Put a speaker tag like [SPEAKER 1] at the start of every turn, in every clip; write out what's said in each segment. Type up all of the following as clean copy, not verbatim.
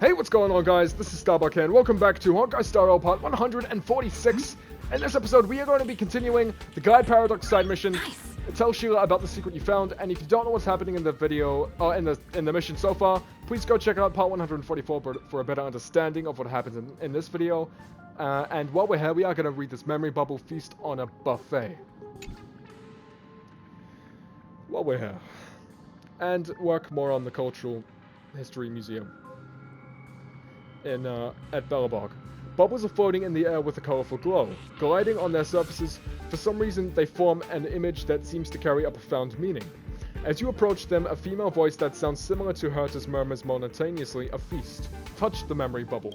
[SPEAKER 1] Hey, what's going on, guys? This is Starbuck here, and welcome back to Honkai Star Rail Part 146. In this episode, we are going to be continuing the Guide Paradox side mission. Tell Sheila about the secret you found, and if you don't know what's happening in the video, in the mission so far, please go check out Part 144 for a better understanding of what happens in this video. And while we're here, we are going to read this memory bubble, Feast on a Buffet. While we're here. And work more on the Cultural History Museum at Bellabog. Bubbles are floating in the air with a colorful glow. Gliding on their surfaces, for some reason they form an image that seems to carry a profound meaning. As you approach them, a female voice that sounds similar to Herta's murmurs monotonously, "A feast. Touch the memory bubble."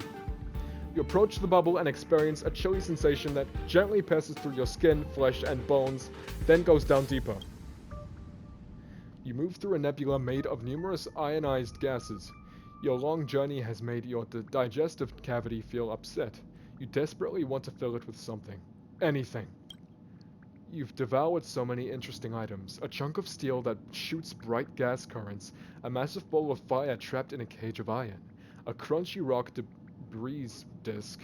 [SPEAKER 1] You approach the bubble and experience a chilly sensation that gently passes through your skin, flesh, and bones, then goes down deeper. You move through a nebula made of numerous ionized gases. Your long journey has made your digestive cavity feel upset. You desperately want to fill it with something. Anything. You've devoured so many interesting items. A chunk of steel that shoots bright gas currents. A massive ball of fire trapped in a cage of iron. A crunchy rock debris disc.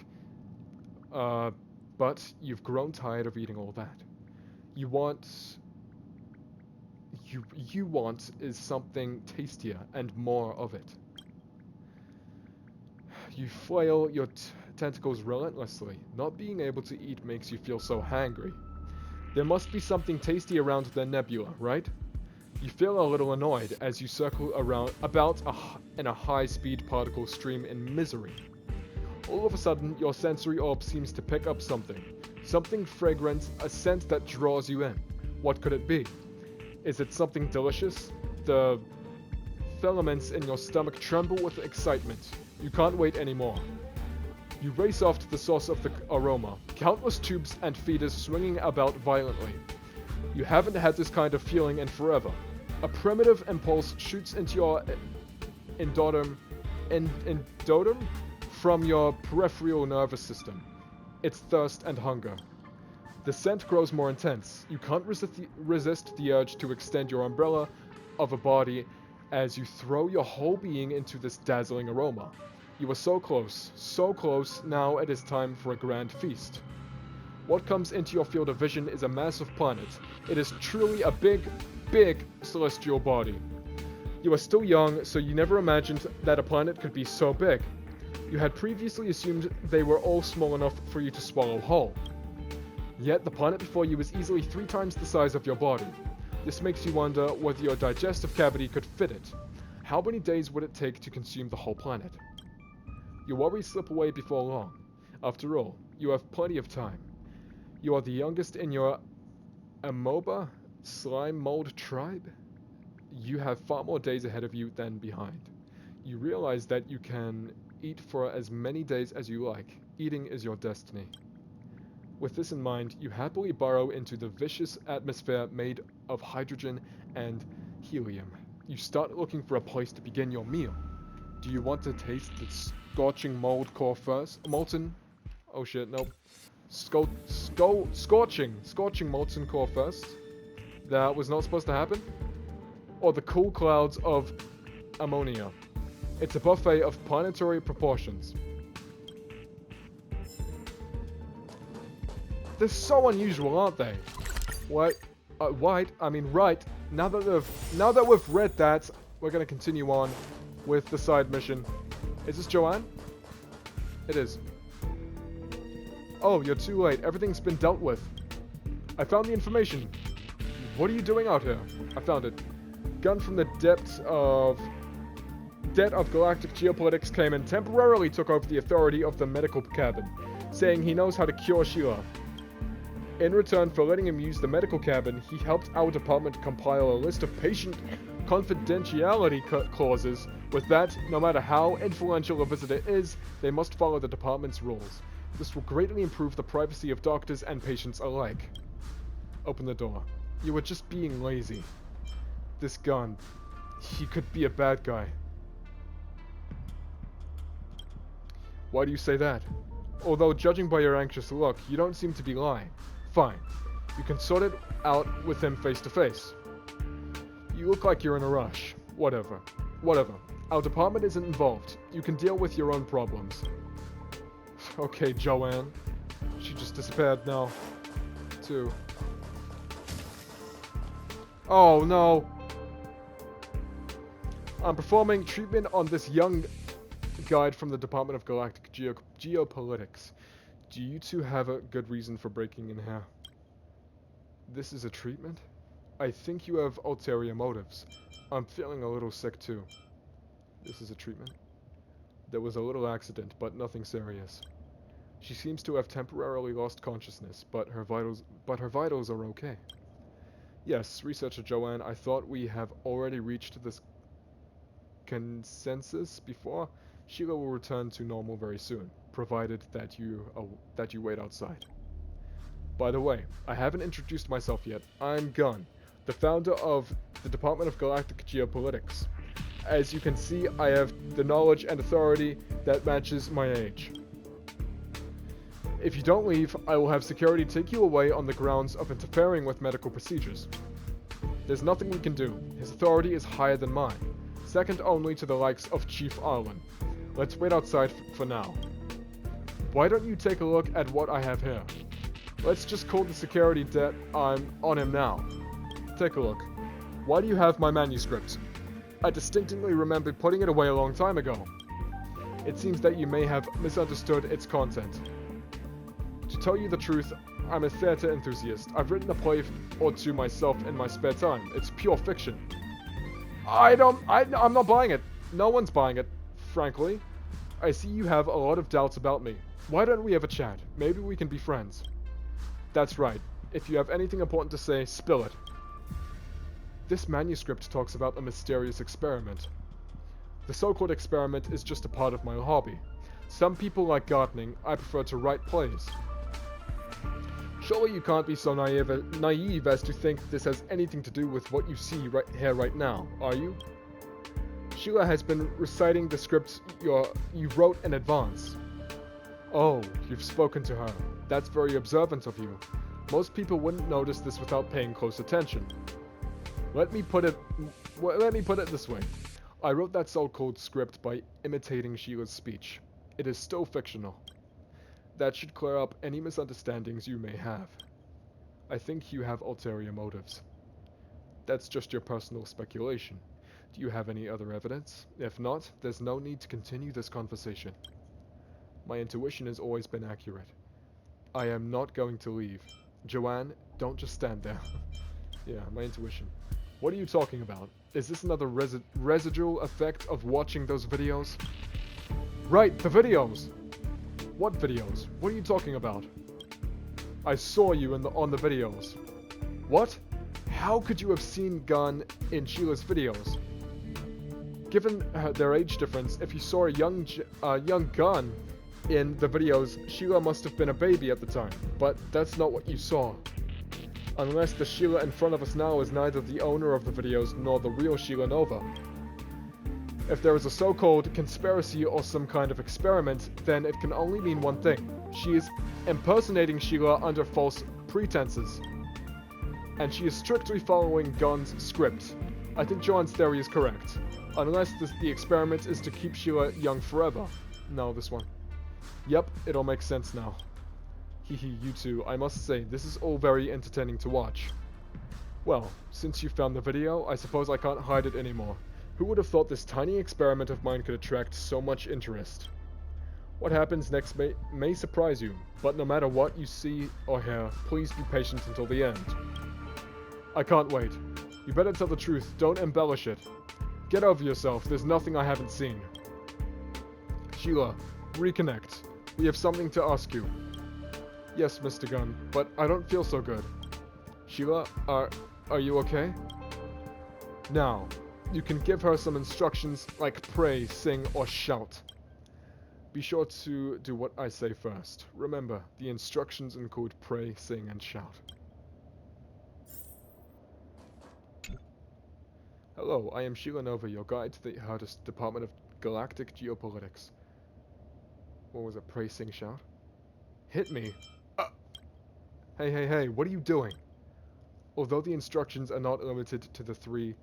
[SPEAKER 1] But you've grown tired of eating all that. You want is something tastier and more of it. You flail your tentacles relentlessly. Not being able to eat makes you feel so hangry. There must be something tasty around the nebula, right? You feel a little annoyed as you circle in a high-speed particle stream in misery. All of a sudden, your sensory orb seems to pick up something. Something fragrant, a scent that draws you in. What could it be? Is it something delicious? The filaments in your stomach tremble with excitement. You can't wait anymore. You race off to the source of the aroma. Countless tubes and feeders swinging about violently. You haven't had this kind of feeling in forever. A primitive impulse shoots into your endoderm from your peripheral nervous system. It's thirst and hunger. The scent grows more intense. You can't resist the urge to extend your umbrella of a body as you throw your whole being into this dazzling aroma. You are so close, now it is time for a grand feast. What comes into your field of vision is a massive planet. It is truly a big celestial body. You are still young, so you never imagined that a planet could be so big. You had previously assumed they were all small enough for you to swallow whole. Yet the planet before you is easily 3 times the size of your body. This makes you wonder whether your digestive cavity could fit it. How many days would it take to consume the whole planet? Your worries slip away before long. After all, you have plenty of time. You are the youngest in your amoeba slime mold tribe. You have far more days ahead of you than behind. You realize that you can eat for as many days as you like. Eating is your destiny. With this in mind, you happily burrow into the vicious atmosphere made of hydrogen and helium. You start looking for a place to begin your meal. Do you want to taste the scorching mold core first? Molten... Oh shit, nope. Scorching molten core first? That was not supposed to happen? Or the cool clouds of ammonia? It's a buffet of planetary proportions. They're so unusual, aren't they? Right. Now that we've read that, we're gonna continue on with the side mission. Is this Joanne? It is. Oh, you're too late. Everything's been dealt with. I found the information. What are you doing out here? I found it. Gun from the debt of galactic geopolitics came and temporarily took over the authority of the medical cabin, saying he knows how to cure Sheila. In return for letting him use the medical cabin, he helped our department compile a list of patient confidentiality clauses. With that, no matter how influential a visitor is, they must follow the department's rules. This will greatly improve the privacy of doctors and patients alike. Open the door. You were just being lazy. This gun. He could be a bad guy. Why do you say that? Although, judging by your anxious look, you don't seem to be lying. Fine. You can sort it out with him face to face. You look like you're in a rush. Whatever. Our department isn't involved. You can deal with your own problems. Okay, Joanne. She just disappeared now, too. Oh, no. I'm performing treatment on this young guide from the Department of Galactic Geopolitics. Do you two have a good reason for breaking in here? This is a treatment? I think you have ulterior motives. I'm feeling a little sick too. This is a treatment? There was a little accident, but nothing serious. She seems to have temporarily lost consciousness, but her vitals are okay. Yes, researcher Joanne, I thought we have already reached this consensus before. Sheila will return to normal very soon, provided that you wait outside. By the way, I haven't introduced myself yet. I'm Gunn, the founder of the Department of Galactic Geopolitics. As you can see, I have the knowledge and authority that matches my age. If you don't leave, I will have security take you away on the grounds of interfering with medical procedures. There's nothing we can do. His authority is higher than mine, second only to the likes of Chief Arlen. Let's wait outside for now. Why don't you take a look at what I have here? Let's just call the security debt I'm on him now. Take a look. Why do you have my manuscript? I distinctly remember putting it away a long time ago. It seems that you may have misunderstood its content. To tell you the truth, I'm a theater enthusiast. I've written a play or two myself in my spare time. It's pure fiction. I'm not buying it. No one's buying it, frankly. I see you have a lot of doubts about me. Why don't we have a chat? Maybe we can be friends. That's right. If you have anything important to say, spill it. This manuscript talks about a mysterious experiment. The so-called experiment is just a part of my hobby. Some people like gardening. I prefer to write plays. Surely you can't be so naive as to think this has anything to do with what you see right now, are you? Sheila has been reciting the script you wrote in advance. Oh, you've spoken to her. That's very observant of you. Most people wouldn't notice this without paying close attention. Let me put it this way. I wrote that so-called script by imitating Sheila's speech. It is still fictional. That should clear up any misunderstandings you may have. I think you have ulterior motives. That's just your personal speculation. Do you have any other evidence? If not, there's no need to continue this conversation. My intuition has always been accurate. I am not going to leave. Joanne, don't just stand there. Yeah, my intuition. What are you talking about? Is this another residual effect of watching those videos? Right, the videos! What videos? What are you talking about? I saw you on the videos. What? How could you have seen Gunn in Sheila's videos? Given their age difference, if you saw a young Gunn in the videos, Sheila must have been a baby at the time. But that's not what you saw. Unless the Sheila in front of us now is neither the owner of the videos nor the real Sheila Nova. If there is a so-called conspiracy or some kind of experiment, then it can only mean one thing. She is impersonating Sheila under false pretenses. And she is strictly following Gunn's script. I think John's theory is correct. Unless the experiment is to keep Sheila young forever. No, this one. Yep, it all makes sense now. Hehe, you two, I must say, this is all very entertaining to watch. Well, since you found the video, I suppose I can't hide it anymore. Who would have thought this tiny experiment of mine could attract so much interest? What happens next may surprise you, but no matter what you see or hear, please be patient until the end. I can't wait. You better tell the truth, don't embellish it. Get over yourself, there's nothing I haven't seen. Sheila, reconnect. We have something to ask you. Yes, Mr. Gunn, but I don't feel so good. Sheila, are you okay? Now, you can give her some instructions like pray, sing, or shout. Be sure to do what I say first. Remember, the instructions include pray, sing, and shout. Hello, I am Sheila Nova, your guide to the Herta Department of Galactic Geopolitics. What was it? Pray, sing, shout? Hit me! Hey, what are you doing? Although the instructions are not limited to the three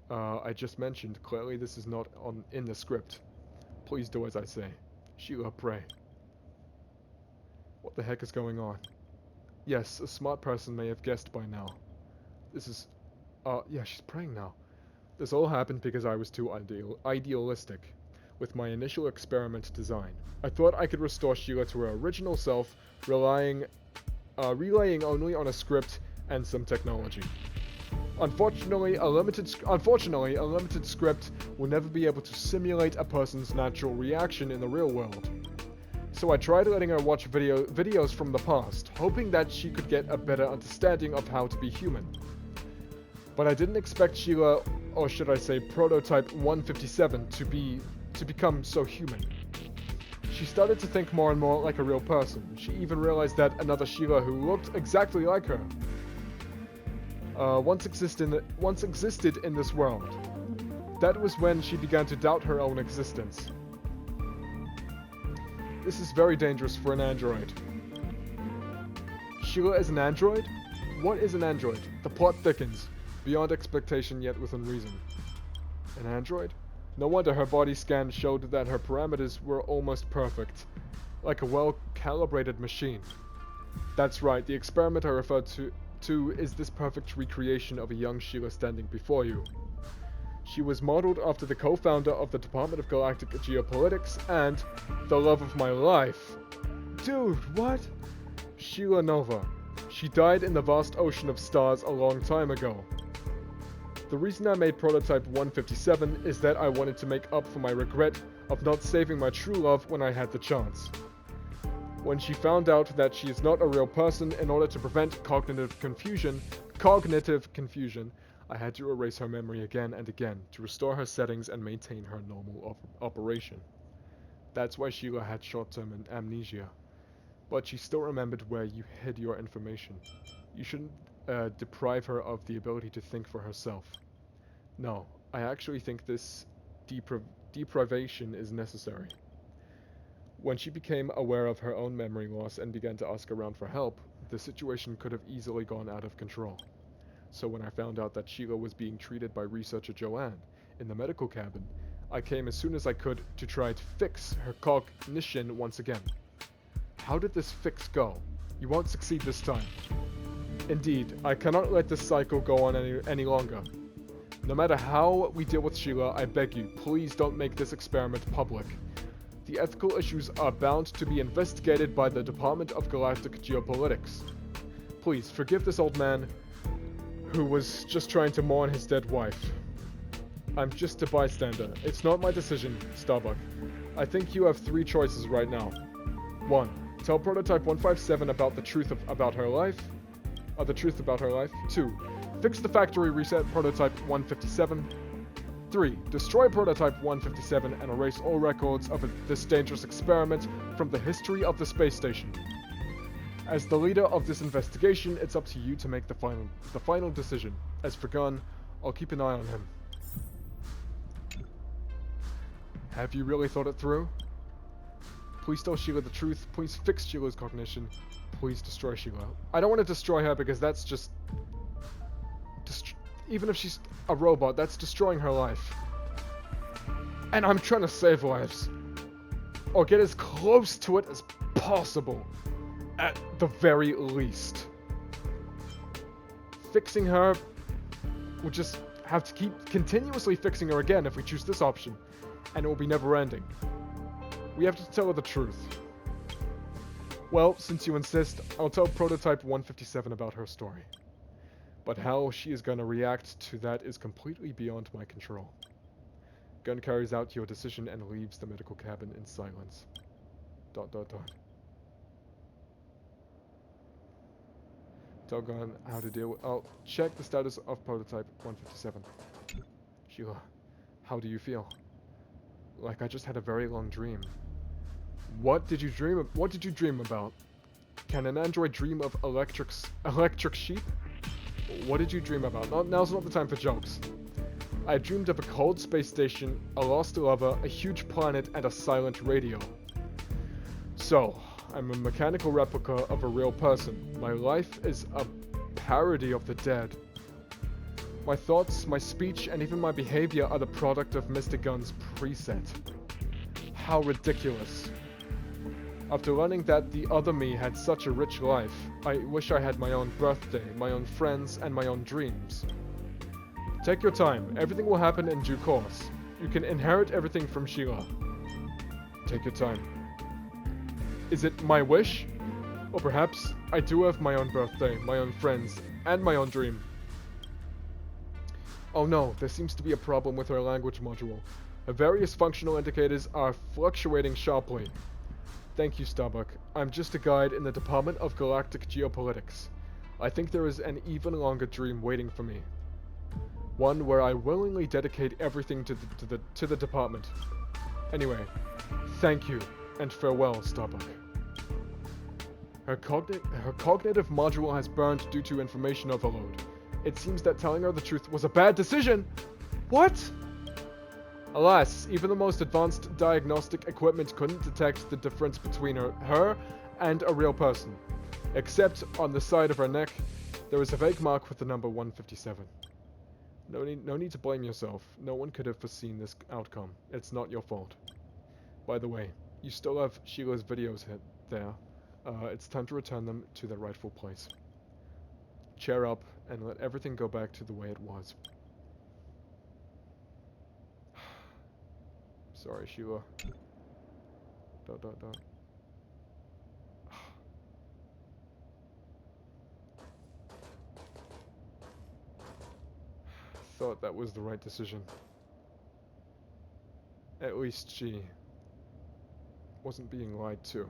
[SPEAKER 1] I just mentioned, clearly this is not in the script. Please do as I say. Sheila, pray. What the heck is going on? Yes, a smart person may have guessed by now. This is... yeah, she's praying now. This all happened because I was too idealistic with my initial experiment design. I thought I could restore Sheila to her original self, relying only on a script and some technology. Unfortunately, a limited script will never be able to simulate a person's natural reaction in the real world. So I tried letting her watch videos from the past, hoping that she could get a better understanding of how to be human. But I didn't expect Sheila, or should I say prototype 157, to become so human. She started to think more and more like a real person. She even realized that another Sheila who looked exactly like her once existed in this world. That was when she began to doubt her own existence. This is very dangerous for an android. Sheila is an android? What is an android? The plot thickens, beyond expectation yet within reason. An android? No wonder her body scan showed that her parameters were almost perfect, like a well-calibrated machine. That's right, the experiment I referred to is this perfect recreation of a young Sheila standing before you. She was modeled after the co-founder of the Department of Galactic Geopolitics and the love of my life. Dude, what? Sheila Nova. She died in the vast ocean of stars a long time ago. The reason I made prototype 157 is that I wanted to make up for my regret of not saving my true love when I had the chance. When she found out that she is not a real person, in order to prevent cognitive confusion, I had to erase her memory again and again to restore her settings and maintain her normal operation. That's why Sheila had short-term amnesia. But she still remembered where you hid your information. You shouldn't deprive her of the ability to think for herself. No, I actually think this deprivation is necessary. When she became aware of her own memory loss and began to ask around for help, the situation could have easily gone out of control. So when I found out that Sheila was being treated by researcher Joanne in the medical cabin, I came as soon as I could to try to fix her cognition once again. How did this fix go? You won't succeed this time. Indeed, I cannot let this cycle go on any longer. No matter how we deal with Sheila, I beg you, please don't make this experiment public. The ethical issues are bound to be investigated by the Department of Galactic Geopolitics. Please, forgive this old man who was just trying to mourn his dead wife. I'm just a bystander. It's not my decision, Starbuck. I think you have 3 choices right now. 1. Tell Prototype 157 about the truth about her life. 2. Fix the factory reset Prototype 157. 3. Destroy Prototype 157 and erase all records of this dangerous experiment from the history of the space station. As the leader of this investigation, it's up to you to make the final decision. As for Gunn, I'll keep an eye on him. Have you really thought it through? Please tell Sheila the truth. Please fix Sheila's cognition. Please destroy Sheila. I don't want to destroy her because that's just... Even if she's a robot, that's destroying her life. And I'm trying to save lives. Or get as close to it as possible. At the very least. Fixing her... We'll just have to keep continuously fixing her again if we choose this option. And it will be never ending. We have to tell her the truth. Well, since you insist, I'll tell Prototype 157 about her story. But how she is gonna react to that is completely beyond my control. Gunn carries out your decision and leaves the medical cabin in silence. ... Tell Gunn how to deal with... I'll check the status of Prototype 157. Sheila, how do you feel? Like I just had a very long dream. What did you dream of? What did you dream about? Can an android dream of electric sheep? What did you dream about? Now's not the time for jokes. I dreamed of a cold space station, a lost lover, a huge planet, and a silent radio. So, I'm a mechanical replica of a real person. My life is a parody of the dead. My thoughts, my speech, and even my behavior are the product of Mr. Gunn's preset. How ridiculous. After learning that the other me had such a rich life, I wish I had my own birthday, my own friends, and my own dreams. Take your time. Everything will happen in due course. You can inherit everything from Sheila. Take your time. Is it my wish? Or perhaps I do have my own birthday, my own friends, and my own dream. Oh no, there seems to be a problem with our language module. Her various functional indicators are fluctuating sharply. Thank you, Starbuck. I'm just a guide in the Department of Galactic Geopolitics. I think there is an even longer dream waiting for me. One where I willingly dedicate everything to the department. Anyway, thank you, and farewell, Starbuck. Her cognitive module has burned due to information overload. It seems that telling her the truth was a bad decision! What? Alas, even the most advanced diagnostic equipment couldn't detect the difference between her and a real person. Except on the side of her neck, there was a vague mark with the number 157. No need to blame yourself. No one could have foreseen this outcome. It's not your fault. By the way, you still have Sheila's videos there. It's time to return them to their rightful place. Cheer up and let everything go back to the way it was. Sorry, Sheila. ... Thought that was the right decision. At least she wasn't being lied to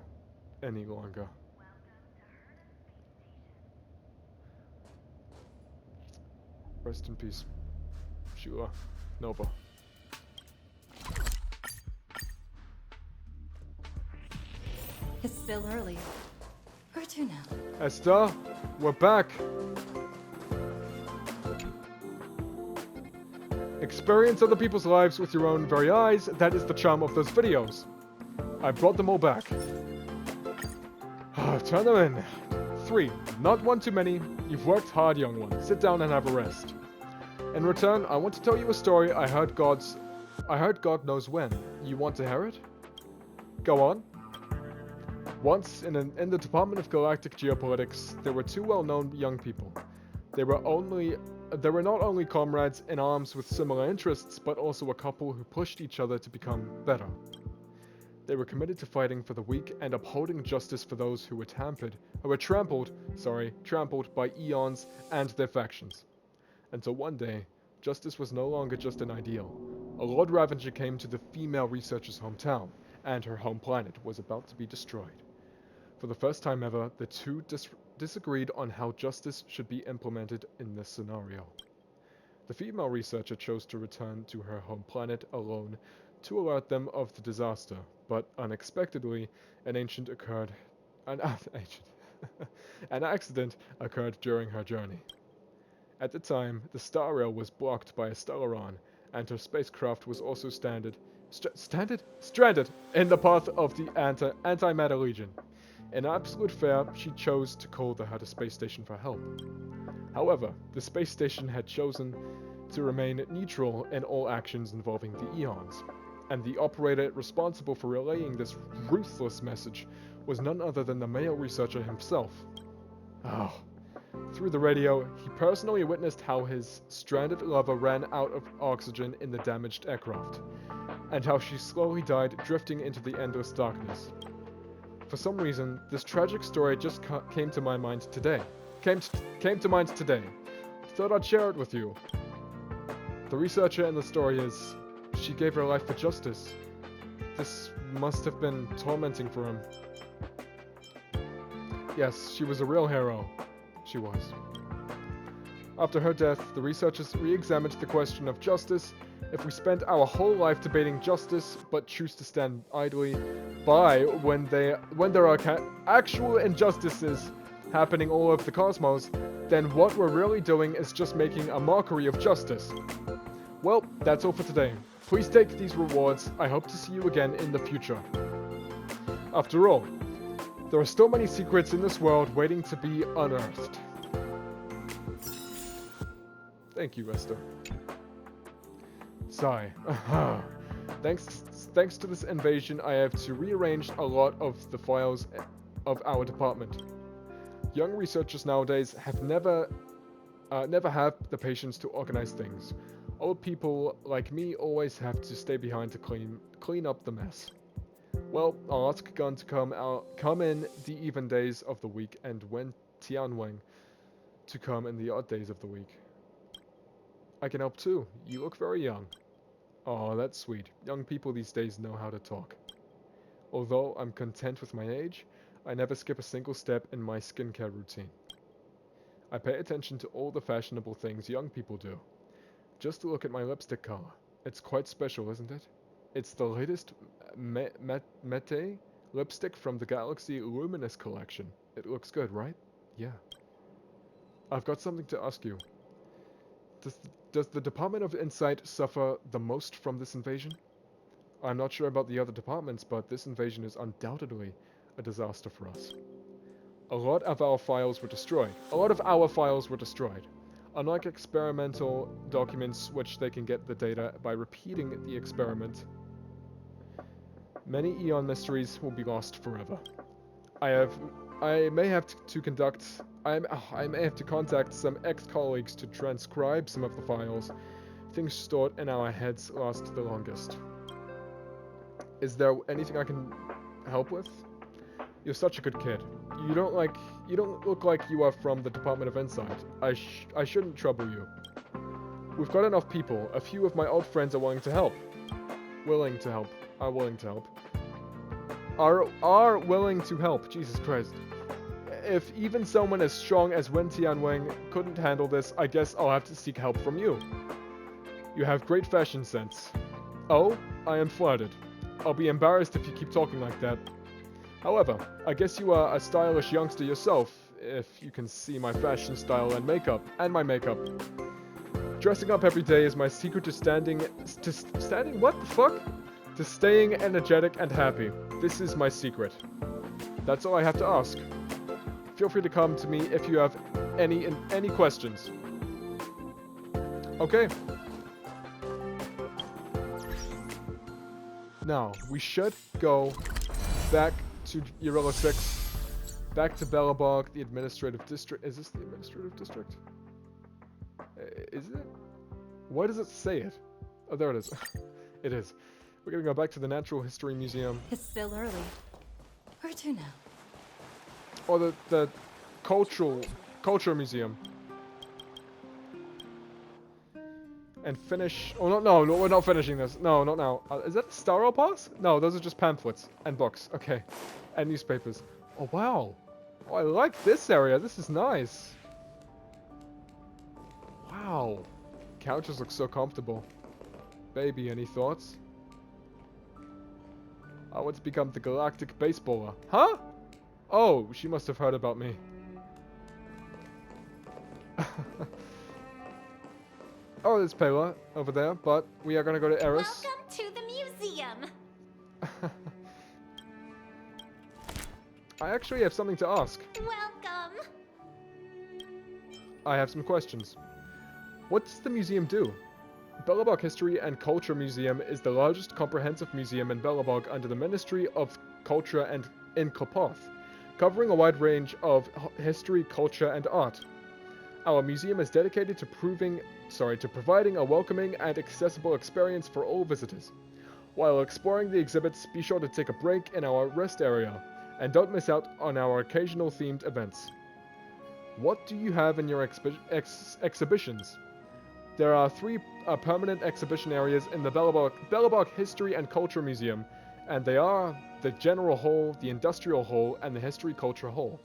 [SPEAKER 1] any longer. Rest in peace, Sheila Nova.
[SPEAKER 2] It's still early. Where to now?
[SPEAKER 1] Esther, we're back! Experience other people's lives with your own very eyes. That is the charm of those videos. I brought them all back. Turn them in. 3. Not one too many. You've worked hard, young one. Sit down and have a rest. In return, I want to tell you a story I heard God knows when. You want to hear it? Go on. Once, in the Department of Galactic Geopolitics, there were two well-known young people. They were not only comrades in arms with similar interests, but also a couple who pushed each other to become better. They were committed to fighting for the weak and upholding justice for those who were trampled by eons and their factions. Until one day, justice was no longer just an ideal. A Lord Ravager came to the female researcher's hometown, and her home planet was about to be destroyed. For the first time ever, the two disagreed on how justice should be implemented in this scenario. The female researcher chose to return to her home planet alone to alert them of the disaster, but unexpectedly, an accident occurred during her journey. At the time, the star rail was blocked by a Stellaron, and her spacecraft was also stranded in the path of the Antimatter Legion. In absolute fear, she chose to call the Herta space station for help. However, the space station had chosen to remain neutral in all actions involving the Eons, and the operator responsible for relaying this ruthless message was none other than the male researcher himself. Through the radio, he personally witnessed how his stranded lover ran out of oxygen in the damaged aircraft, and how she slowly died, drifting into the endless darkness. For some reason, this tragic story just came to mind today. Thought I'd share it with you. The researcher in the story is... she gave her life for justice. This must have been tormenting for him. Yes, she was a real hero. She was. After her death, the researchers re-examined the question of justice. If we spend our whole life debating justice, but choose to stand idly by when there are actual injustices happening all over the cosmos, then what we're really doing is just making a mockery of justice. Well, that's all for today. Please take these rewards. I hope to see you again in the future. After all, there are still many secrets in this world waiting to be unearthed. Thank you, Esther. Sigh. Thanks to this invasion, I have to rearrange a lot of the files of our department. Young researchers nowadays have never have the patience to organize things. Old people like me always have to stay behind to clean up the mess. Well, I'll ask Gun to come in the even days of the week, and when Tianwang to come in the odd days of the week. I can help too. You look very young. Oh, that's sweet. Young people these days know how to talk. Although I'm content with my age, I never skip a single step in my skincare routine. I pay attention to all the fashionable things young people do. Just look at my lipstick color. It's quite special, isn't it? It's the latest Mete lipstick from the Galaxy Luminous collection. It looks good, right? Yeah. I've got something to ask you. Does the Department of Insight suffer the most from this invasion? I'm not sure about the other departments, but this invasion is undoubtedly a disaster for us. A lot of our files were destroyed. Unlike experimental documents, which they can get the data by repeating the experiment, many Eon mysteries will be lost forever. I may have to contact some ex-colleagues to transcribe some of the files. Things stored in our heads last the longest. Is there anything I can help with? You're such a good kid. You don't look like you are from the Department of Insight. I shouldn't trouble you. We've got enough people. A few of my old friends are willing to help. Are willing to help. Jesus Christ. If even someone as strong as Wen Tianwang couldn't handle this, I guess I'll have to seek help from you. You have great fashion sense. Oh, I am flattered. I'll be embarrassed if you keep talking like that. However, I guess you are a stylish youngster yourself, if you can see my fashion style and my makeup. Dressing up every day is my secret to what the fuck? To staying energetic and happy. This is my secret. That's all I have to ask. Feel free to come to me if you have any questions. Okay. Now, we should go back to Eurilla 6, back to Belobog, the administrative district. Is this the administrative district? Is it? Why does it say it? Oh, there it is. It is. We're gonna go back to the Natural History Museum.
[SPEAKER 2] It's still early. Where to now?
[SPEAKER 1] Or the Culture Museum. And finish... Oh, no, we're not finishing this. No, not now. Is that a Starro Pass? No, those are just pamphlets and books. Okay. And newspapers. Oh, wow. Oh, I like this area. This is nice. Wow. Couches look so comfortable. Baby, any thoughts? I want to become the galactic baseballer. Huh? Oh, she must have heard about me. Oh, there's Pela over there, but we are gonna go to Eris.
[SPEAKER 3] Welcome to the museum!
[SPEAKER 1] I actually have something to ask.
[SPEAKER 3] Welcome!
[SPEAKER 1] I have some questions. What does the museum do? Belobog History and Culture Museum is the largest comprehensive museum in Belobog under the Ministry of Culture and in Kopoth, covering a wide range of history, culture, and art. Our museum is dedicated to providing a welcoming and accessible experience for all visitors. While exploring the exhibits, be sure to take a break in our rest area, and don't miss out on our occasional themed events. What do you have in your exhibitions? There are 3 permanent exhibition areas in the Belobog History and Culture Museum, and they are the General Hall, the Industrial Hall, and the History Culture Hall.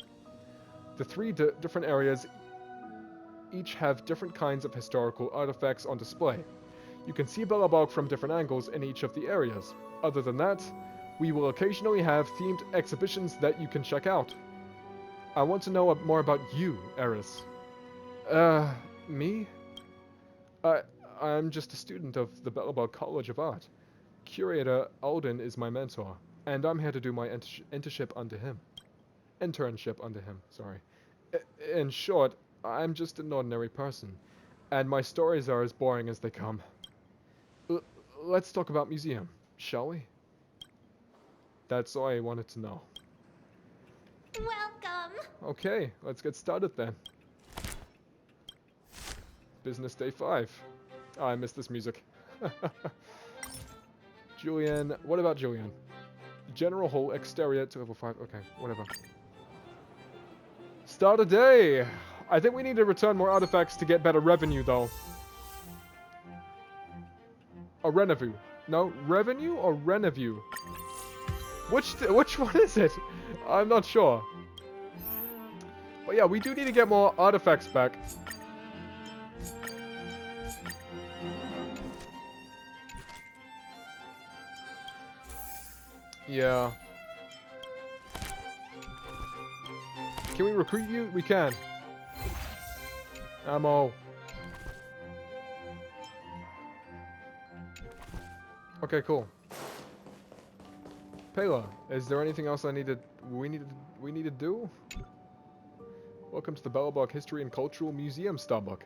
[SPEAKER 1] The 3 different areas each have different kinds of historical artifacts on display. You can see Belobog from different angles in each of the areas. Other than that, we will occasionally have themed exhibitions that you can check out. I want to know more about you, Eris. Me? I'm just a student of the Belobog College of Art. Curator Alden is my mentor, and I'm here to do my internship under him. In short, I'm just an ordinary person, And my stories are as boring as they come. Let's talk about museum, shall we? That's all I wanted to know.
[SPEAKER 3] Welcome.
[SPEAKER 1] Okay, let's get started then. Business day 5. Oh, I missed this music. Julian, what about Julian? General hall, exterior to level 5. Okay, whatever. Start a day! I think we need to return more artifacts to get better revenue, though. Or revenue. No, revenue or revenue? Which one is it? I'm not sure. But yeah, we do need to get more artifacts back. Yeah. Can we recruit you? We can. Ammo. Okay, cool. Pela, is there anything else we need to do? Welcome to the Belobog History and Cultural Museum, Starbuck.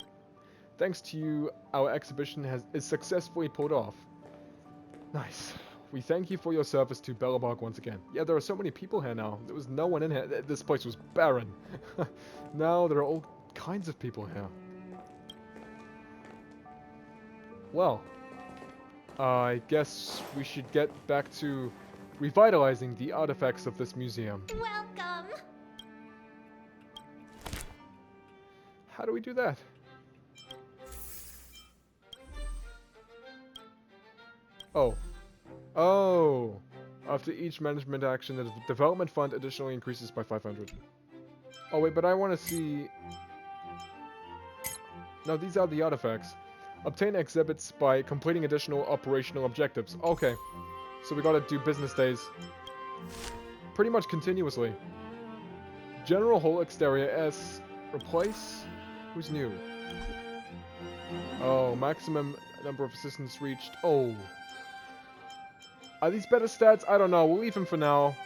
[SPEAKER 1] Thanks to you, our exhibition is successfully pulled off. Nice. We thank you for your service to Belobog once again. Yeah, there are so many people here now. There was no one in here. This place was barren. Now there are all kinds of people here. Well, I guess we should get back to revitalizing the artifacts of this museum.
[SPEAKER 3] Welcome.
[SPEAKER 1] How do we do that? Oh. Oh. After each management action, the development fund additionally increases by 500. Oh wait, but I want to see... No, these are the artifacts. Obtain exhibits by completing additional operational objectives. Okay. So we gotta do business days. Pretty much continuously. General hall exterior S. Replace? Who's new? Oh, maximum number of assistants reached. Oh. Are these better stats? I don't know. We'll leave him for now.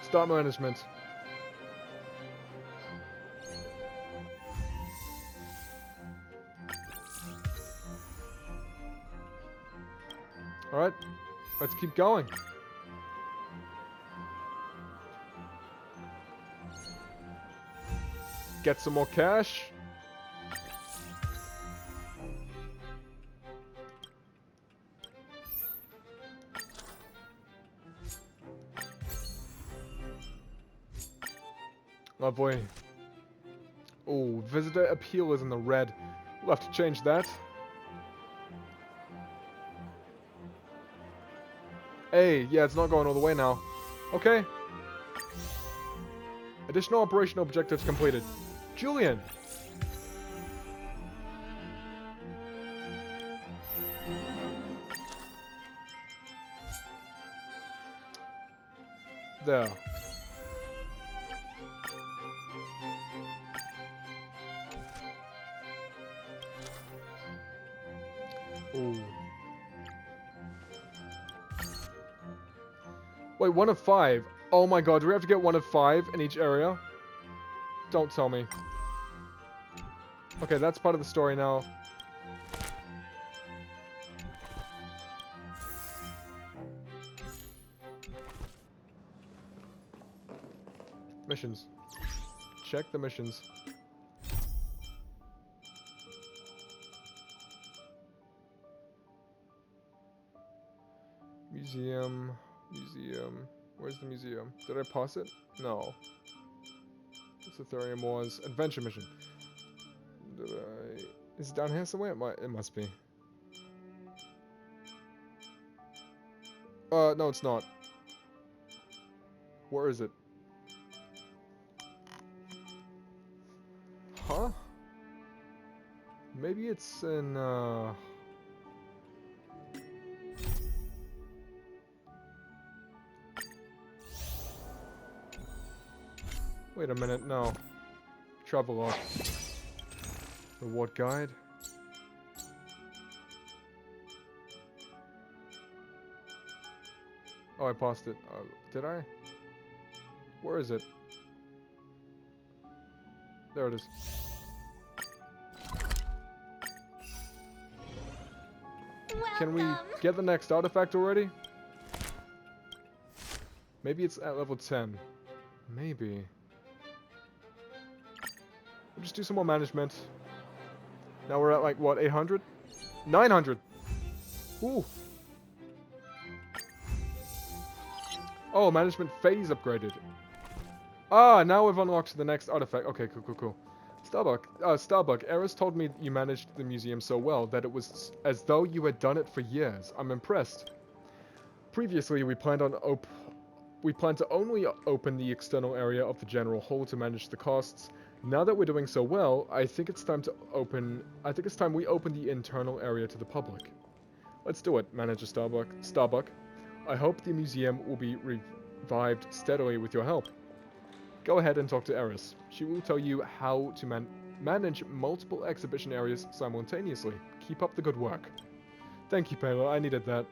[SPEAKER 1] Start management. Alright. Let's keep going. Get some more cash. Lovely. Oh, visitor appeal is in the red. We'll have to change that. Hey, yeah, it's not going all the way now. Okay. Additional operational objectives completed. Julian! There. Ooh. Wait, 1 of 5. Oh my god, do we have to get 1 of 5 in each area? Don't tell me. Okay, that's part of the story now. Missions. Check the missions. Museum. Museum. Where's the museum? Did I pause it? No. This Ethereum was adventure mission. Did I... Is it down here somewhere? It must be. No, it's not. Where is it? Huh? Maybe it's in, Wait a minute, no. Travelog. Reward guide. Oh, I paused it. Did I? Where is it? There it is. Can we
[SPEAKER 3] Welcome.
[SPEAKER 1] get the next artifact already? Maybe it's at level 10. Maybe. We'll just do some more management. Now we're at like, what, 800? 900! Ooh! Oh, management phase upgraded. Ah, now we've unlocked the next artifact. Okay, cool. Starbuck, Eris told me you managed the museum so well that it was as though you had done it for years. I'm impressed. Previously, we planned to only open the external area of the general hall to manage the costs. Now that we're doing so well, I think it's time we open the internal area to the public. Let's do it, Manager Starbuck. I hope the museum will be revived steadily with your help. Go ahead and talk to Eris. She will tell you how to manage multiple exhibition areas simultaneously. Keep up the good work. Thank you, Payla. I needed that.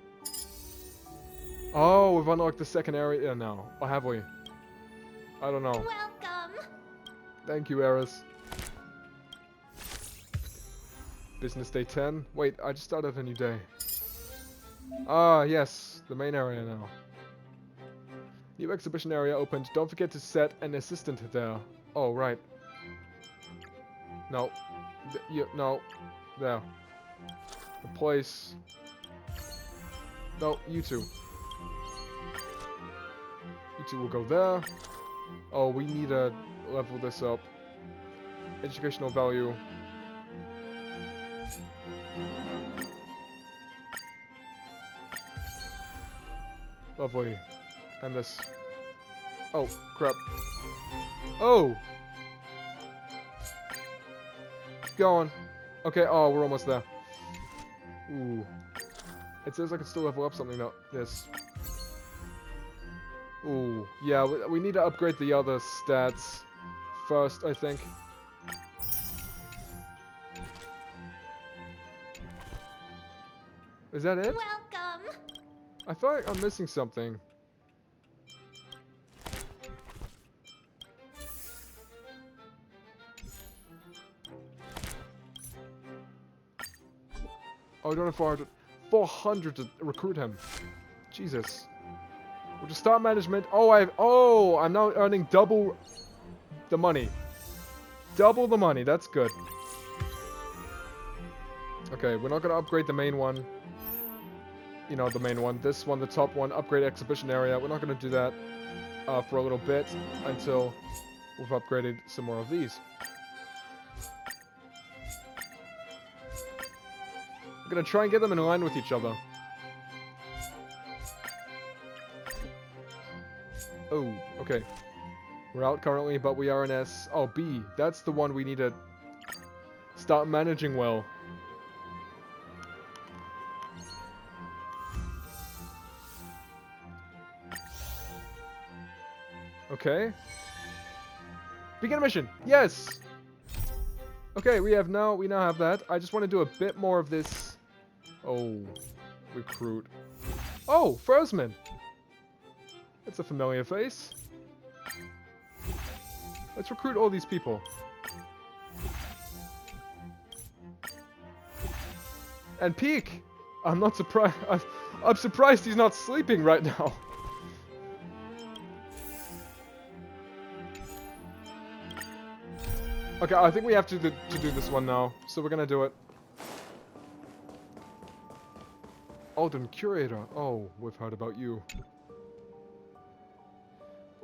[SPEAKER 1] Oh, we've unlocked the second area now. Or have we? I don't know.
[SPEAKER 3] Welcome.
[SPEAKER 1] Thank you, Eris. Business day 10. Wait, I just started a new day. Ah, yes. The main area now. New exhibition area opened. Don't forget to set an assistant there. Oh, right. No. No. There. Replace. No, you two. You two will go there. Oh, we need to level this up. Educational value. Lovely. And this. Oh, crap. Oh! Keep going. Okay, oh, we're almost there. Ooh. It says I can still level up something though. This. Ooh. Yeah, we need to upgrade the other stats first, I think. Is that it?
[SPEAKER 3] Welcome.
[SPEAKER 1] I thought I'm missing something. Oh, I don't have 400. 400 to recruit him. Jesus. We'll just start management. Oh, I'm now earning double the money. Double the money. That's good. Okay, we're not going to upgrade the main one. You know, the main one. This one, the top one, upgrade exhibition area. We're not going to do that for a little bit until we've upgraded some more of these. We're going to try and get them in line with each other. Oh, okay. We're out currently, but we are in S. Oh, B. That's the one we need to start managing well. Okay. Begin mission. Yes. Okay, we now have that. I just want to do a bit more of this. Oh, recruit. Oh, Frozman. That's a familiar face. Let's recruit all these people. And Peak. I'm not surprised. I'm surprised he's not sleeping right now. Okay, I think we have to do this one now, so we're gonna do it. Alden Curator. Oh, we've heard about you.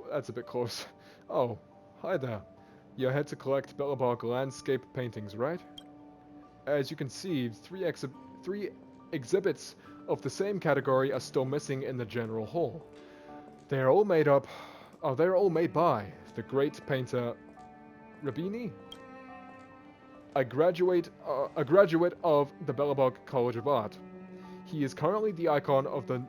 [SPEAKER 1] That's a bit close. Oh, hi there. You're here to collect Belobog landscape paintings, right? As you can see, three exhibits of the same category are still missing in the general hall. They're all made by the great painter Rabini, a graduate of the Belobog College of Art. He is currently the icon of the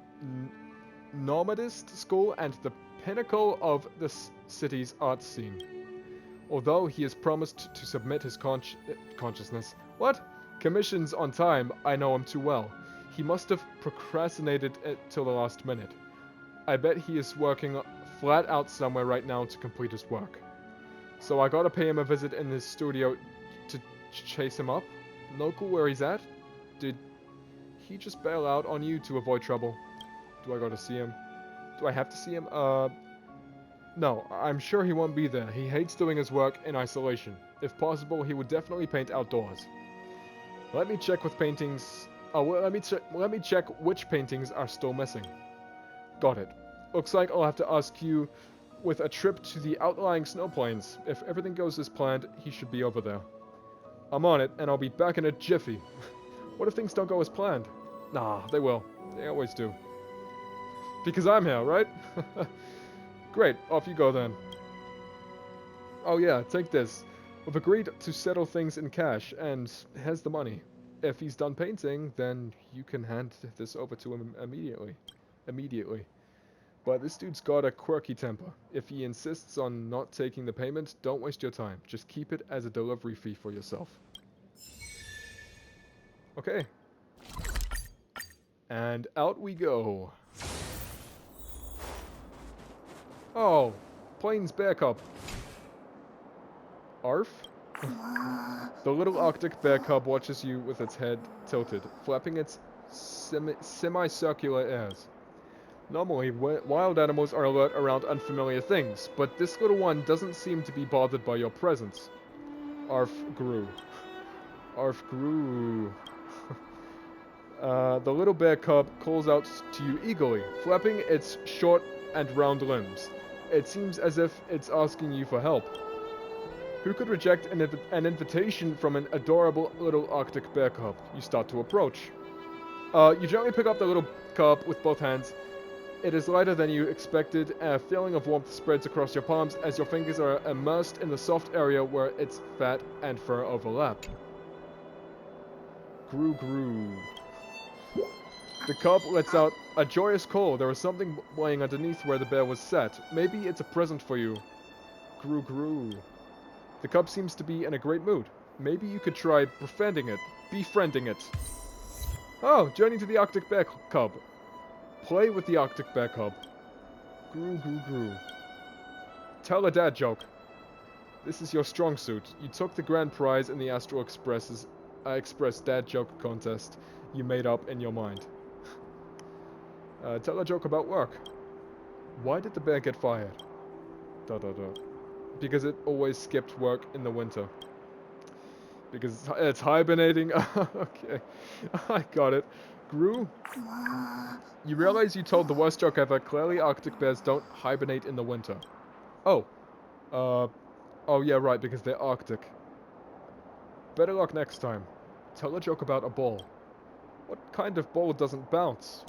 [SPEAKER 1] Nomadist school and the pinnacle of the city's art scene. Although he has promised to submit his consciousness. What? Commissions on time, I know him too well. He must have procrastinated it till the last minute. I bet he is working flat out somewhere right now to complete his work. So I gotta pay him a visit in his studio to chase him up. No clue where he's at. Did he just bail out on you to avoid trouble? Do I go to see him? Do I have to see him? No, I'm sure he won't be there. He hates doing his work in isolation. If possible, he would definitely paint outdoors. Let me check with paintings. Oh, well, let me check which paintings are still missing. Got it. Looks like I'll have to ask you with a trip to the outlying snow plains. If everything goes as planned, he should be over there. I'm on it, and I'll be back in a jiffy. What if things don't go as planned? Nah, they will. They always do. Because I'm here, right? Great, off you go then. Oh yeah, take this. We've agreed to settle things in cash, and here's the money. If he's done painting, then you can hand this over to him immediately. But this dude's got a quirky temper. If he insists on not taking the payment, don't waste your time. Just keep it as a delivery fee for yourself. Okay. And out we go. Oh, Plains Bear Cub. Arf? The little Arctic bear cub watches you with its head tilted, flapping its semicircular airs. Normally, wild animals are alert around unfamiliar things, but this little one doesn't seem to be bothered by your presence. Arf grew. Arf grew. The little bear cub calls out to you eagerly, flapping its short and round limbs. It seems as if it's asking you for help. Who could reject an invitation from an adorable little Arctic bear cub? You start to approach. You gently pick up the little cub with both hands. It is lighter than you expected, and a feeling of warmth spreads across your palms as your fingers are immersed in the soft area where its fat and fur overlap. Groo. The cub lets out a joyous call. There is something laying underneath where the bear was set. Maybe it's a present for you. Groo. The cub seems to be in a great mood. Maybe you could try befriending it. Oh, journey to the Arctic bear cub. Play with the Arctic bear cub. Groo. Tell a dad joke. This is your strong suit. You took the grand prize in the Astral Express dad joke contest you made up in your mind. Tell a joke about work. Why did the bear get fired? ... Because it always skipped work in the winter. Because it's hibernating. Okay. I got it. Groo? You realize you told the worst joke ever. Clearly Arctic bears don't hibernate in the winter. Oh. Oh yeah, right, because they're Arctic. Better luck next time. Tell a joke about a ball. What kind of ball doesn't bounce? ...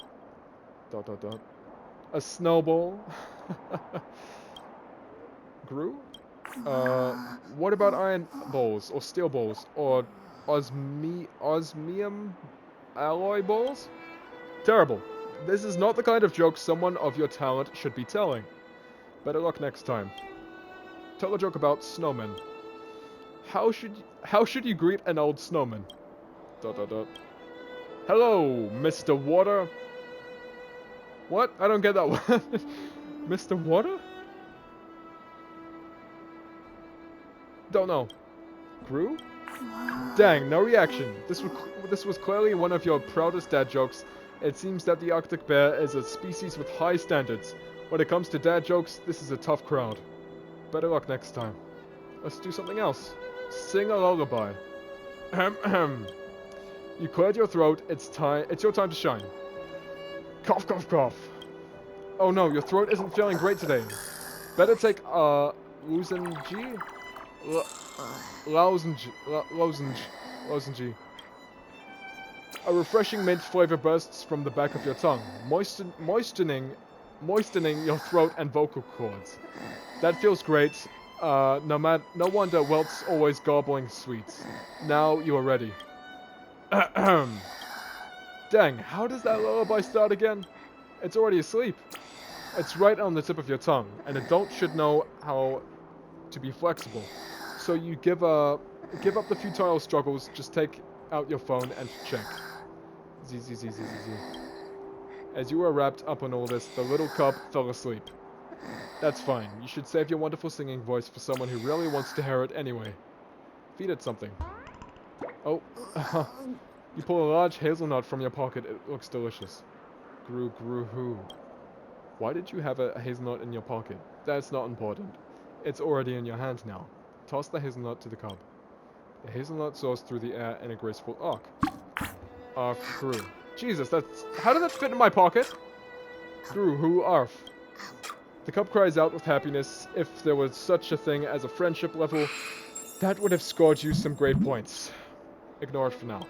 [SPEAKER 1] A snowball? Groo? What about iron balls, or steel balls, or osmium alloy balls? Terrible. This is not the kind of joke someone of your talent should be telling. Better luck next time. Tell a joke about snowmen. How should you greet an old snowman? ... Hello, Mr. Water. What? I don't get that one. Mr. Water? Don't know. Groo? Dang, no reaction. This was clearly one of your proudest dad jokes. It seems that the Arctic bear is a species with high standards. When it comes to dad jokes, this is a tough crowd. Better luck next time. Let's do something else. Sing a lullaby. You cleared your throat. It's your time to shine. Cough. Oh no, your throat isn't feeling great today. Better take lozenge. Lozenge. A refreshing mint flavor bursts from the back of your tongue, moistening your throat and vocal cords. That feels great. No wonder Welt's always gobbling sweets. Now you are ready. Dang, how does that lullaby start again? It's already asleep. It's right on the tip of your tongue, and adults should know how to be flexible. So you give up the futile struggles, just take out your phone and check. Z. As you were wrapped up on all this, the little cub fell asleep. That's fine. You should save your wonderful singing voice for someone who really wants to hear it anyway. Feed it something. Oh. You pull a large hazelnut from your pocket. It looks delicious. Gru-gru-hoo. Why did you have a hazelnut in your pocket? That's not important. It's already in your hand now. Toss the hazelnut to the cub. The hazelnut soars through the air in a graceful arc. Arf, Gru. Jesus, that's... How did that fit in my pocket? Gru, who, arf. The cub cries out with happiness. If there was such a thing as a friendship level, that would have scored you some great points. Ignore it for now.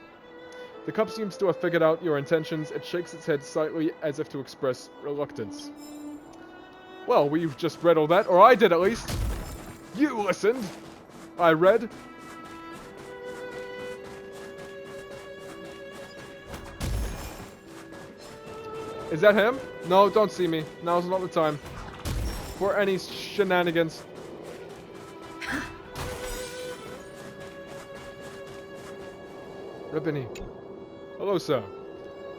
[SPEAKER 1] The cub seems to have figured out your intentions. It shakes its head slightly as if to express reluctance. Well, we've just read all that, or I did at least. You listened. I read. Is that him? No, don't see me. Now's not the time for any shenanigans. Ribini. Hello, sir.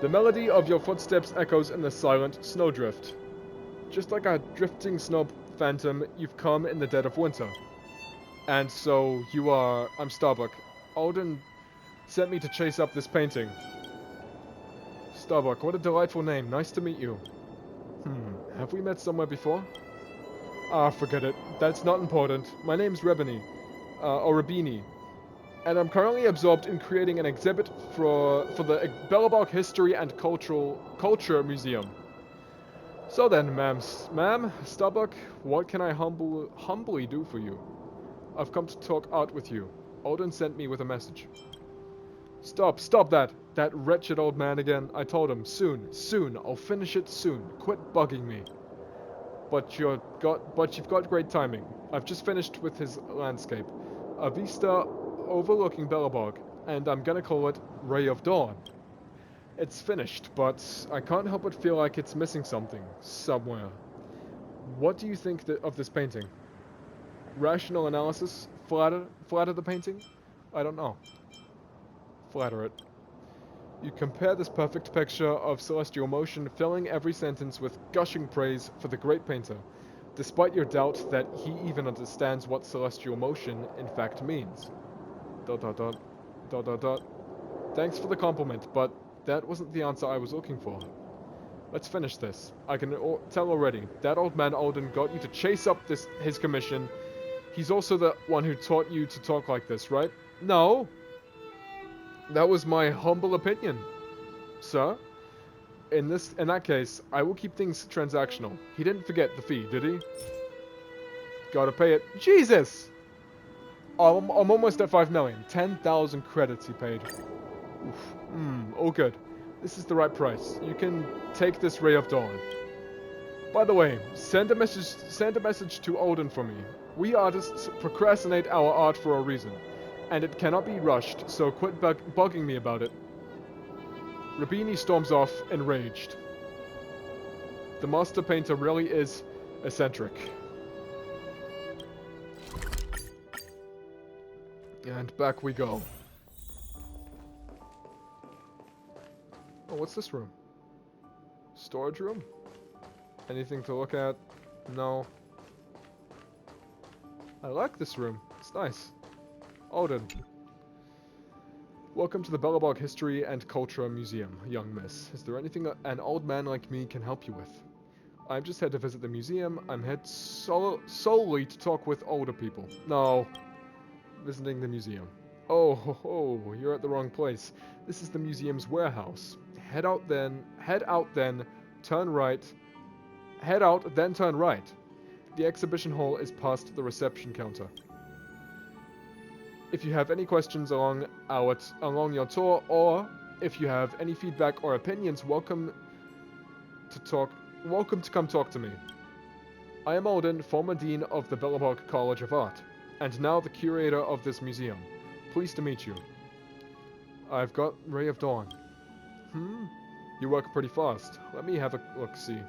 [SPEAKER 1] The melody of your footsteps echoes in the silent snowdrift. Just like a drifting snow phantom, you've come in the dead of winter. And so, you are... I'm Starbuck. Alden sent me to chase up this painting. Starbuck, what a delightful name. Nice to meet you. Have we met somewhere before? Ah, forget it. That's not important. My name's Rebini. Or Rabini. And I'm currently absorbed in creating an exhibit for the Belobog History and Culture Museum. So then, ma'am, Starbuck, what can I humbly do for you? I've come to talk art with you. Alden sent me with a message. Stop that! That wretched old man again. I told him, soon, I'll finish it soon. Quit bugging me. But you've got great timing. I've just finished with his landscape. A vista overlooking Belobog, and I'm gonna call it Ray of Dawn. It's finished, but I can't help but feel like it's missing something, somewhere. What do you think of this painting? Rational analysis? Flatter the painting? I don't know. Flatter it. You compare this perfect picture of celestial motion, filling every sentence with gushing praise for the great painter, despite your doubt that he even understands what celestial motion in fact means. ... Thanks for the compliment, but that wasn't the answer I was looking for. Let's finish this. I can tell already. That old man Alden got you to chase up his commission. He's also the one who taught you to talk like this, right? No! That was my humble opinion, sir. In that case, I will keep things transactional. He didn't forget the fee, did he? Gotta pay it. Jesus! I'm almost at 5 million. 10,000 credits he paid. Oof. Oh good. This is the right price. You can take this Ray of Dawn. By the way, send a message to Alden for me. We artists procrastinate our art for a reason, and it cannot be rushed, so quit bugging me about it. Rabini storms off, enraged. The master painter really is eccentric. And back we go. Oh, what's this room? Storage room? Anything to look at? No. I like this room. It's nice. Alden. Welcome to the Belobog History and Culture Museum, young miss. Is there anything an old man like me can help you with? I'm just here to visit the museum. I'm here solely to talk with older people. No. Visiting the museum. Oh, you're at the wrong place. This is the museum's warehouse. Head out then, turn right. Head out, then turn right. The exhibition hall is past the reception counter. If you have any questions along your tour, or if you have any feedback or opinions, welcome to come talk to me. I am Alden, former dean of the Belobog College of Art, and now the curator of this museum. Pleased to meet you. I've got Ray of Dawn. You work pretty fast. Let me have a look-see.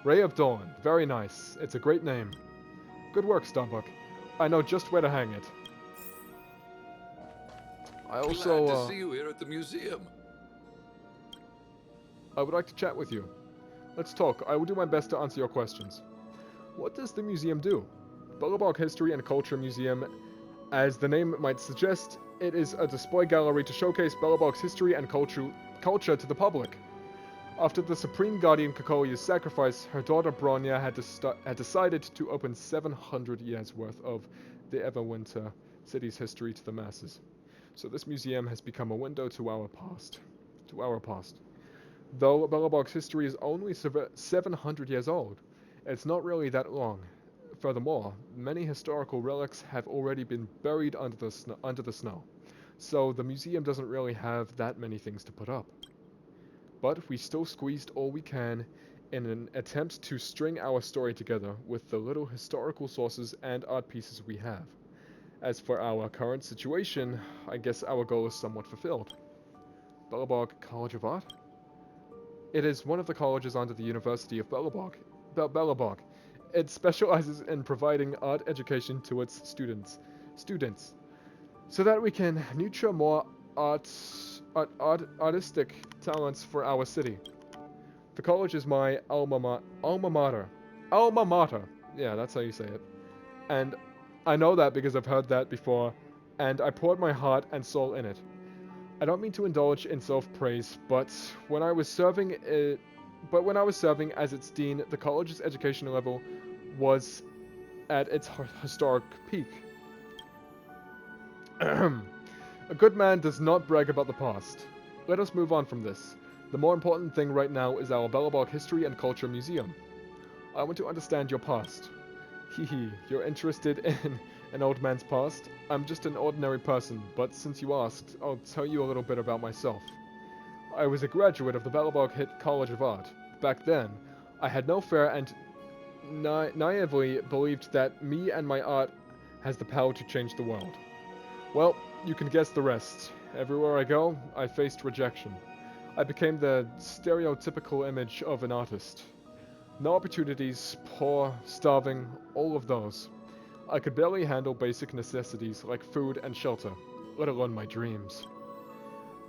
[SPEAKER 1] Ray of Dawn. Very nice. It's a great name. Good work, Starbuck. I know just where to hang it. I also,
[SPEAKER 4] Glad to see you here at the museum.
[SPEAKER 1] I would like to chat with you. Let's talk. I will do my best to answer your questions. What does the museum do? Belobog History and Culture Museum As the name might suggest, it is a display gallery to showcase Belobog's history and culture to the public. After the Supreme Guardian Kokoya's sacrifice, her daughter Bronya had decided to open 700 years worth of the Everwinter city's history to the masses. So this museum has become a window to our past. Though Belobog's history is only 700 years old, it's not really that long. Furthermore, many historical relics have already been buried under the snow, so the museum doesn't really have that many things to put up. But we still squeezed all we can in an attempt to string our story together with the little historical sources and art pieces we have. As for our current situation, I guess our goal is somewhat fulfilled. Belobog College of Art? It is one of the colleges under the University of Belobog. It specializes in providing art education to its students, so that we can nurture more artistic talents for our city. The college is my alma mater. Alma mater. Yeah, that's how you say it. And I know that because I've heard that before, and I poured my heart and soul in it. I don't mean to indulge in self-praise, but when I was serving as its dean, the college's education level was at its historic peak. A good man does not brag about the past. Let us move on from this. The more important thing right now is our Belobog History and Culture Museum. I want to understand your past. Hehe, you're interested in an old man's past? I'm just an ordinary person, but since you asked, I'll tell you a little bit about myself. I was a graduate of the Belobog College of Art. Back then, I had no fear and naively believed that me and my art has the power to change the world. Well, you can guess the rest. Everywhere I go, I faced rejection. I became the stereotypical image of an artist. No opportunities, poor, starving, all of those. I could barely handle basic necessities like food and shelter, let alone my dreams.